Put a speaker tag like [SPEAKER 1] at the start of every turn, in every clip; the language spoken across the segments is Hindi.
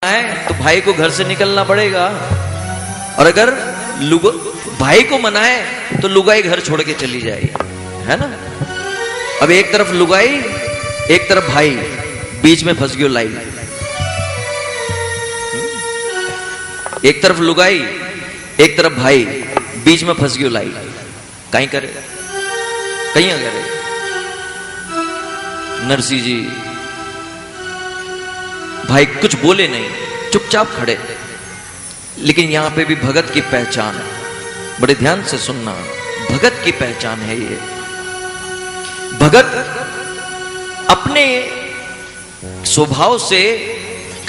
[SPEAKER 1] है तो भाई को घर से निकलना पड़ेगा, और अगर भाई को मनाए तो लुगाई घर छोड़ के चली जाएगी, है ना। अब एक तरफ लुगाई एक तरफ भाई, बीच में फंस गयो लाई। एक तरफ लुगाई एक तरफ भाई, बीच में फंस गयो लाई। कहीं करे कहीं करे। नरसिंह जी भाई कुछ बोले नहीं, चुपचाप खड़े। लेकिन यहां पे भी भगत की पहचान, बड़े ध्यान से सुनना, भगत की पहचान है ये। भगत अपने स्वभाव से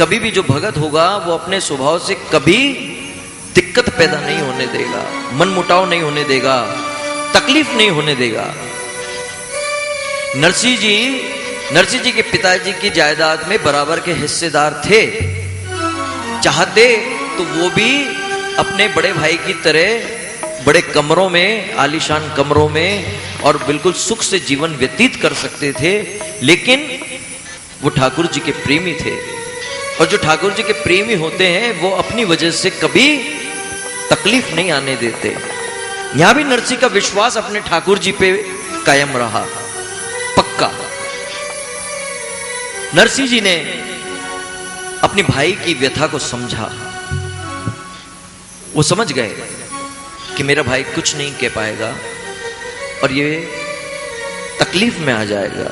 [SPEAKER 1] कभी भी, जो भगत होगा वो अपने स्वभाव से कभी दिक्कत पैदा नहीं होने देगा, मनमुटाव नहीं होने देगा, तकलीफ नहीं होने देगा। नरसिंह जी के पिताजी की जायदाद में बराबर के हिस्सेदार थे। चाहते तो वो भी अपने बड़े भाई की तरह बड़े कमरों में, आलीशान कमरों में और बिल्कुल सुख से जीवन व्यतीत कर सकते थे, लेकिन वो ठाकुर जी के प्रेमी थे। और जो ठाकुर जी के प्रेमी होते हैं वो अपनी वजह से कभी तकलीफ नहीं आने देते। यहां भी नरसिंह का विश्वास अपने ठाकुर जी पे कायम रहा, पक्का। नरसिंह जी ने अपने भाई की व्यथा को समझा। वो समझ गए कि मेरा भाई कुछ नहीं कह पाएगा और ये तकलीफ में आ जाएगा।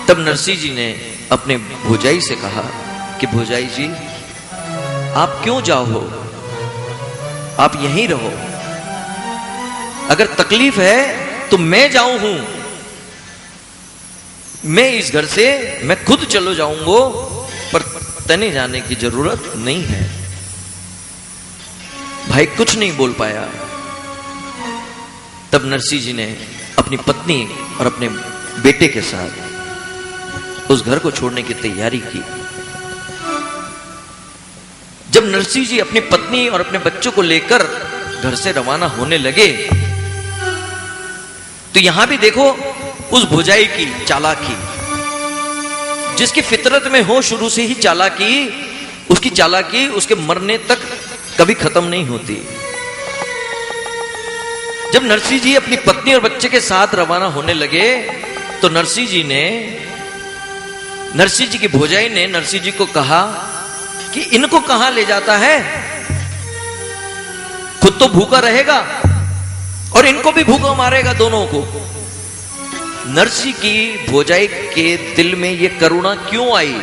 [SPEAKER 1] तब नरसिंह जी ने अपने भोजाई से कहा कि भोजाई जी, आप क्यों जाओ, आप यहीं रहो। अगर तकलीफ है तो मैं जाऊं हूं, मैं इस घर से मैं खुद चलो जाऊंगा, पर तने जाने की जरूरत नहीं है। भाई कुछ नहीं बोल पाया। तब नरसिंह जी ने अपनी पत्नी और अपने बेटे के साथ उस घर को छोड़ने की तैयारी की। जब नरसिंह जी अपनी पत्नी और अपने बच्चों को लेकर घर से रवाना होने लगे, तो यहां भी देखो उस भुजाई की चालाकी, जिसकी फितरत में हो शुरू से ही चालाकी, उसकी चालाकी उसके मरने तक कभी खत्म नहीं होती। जब नरसिंह जी अपनी पत्नी और बच्चे के साथ रवाना होने लगे तो नरसिंह जी की भोजाई ने नरसिंह जी को कहा कि इनको कहां ले जाता है, खुद तो भूखा रहेगा और इनको भी भूखा मारेगा, दोनों को। नरसिंह की भोजाई के दिल में यह करुणा क्यों आई?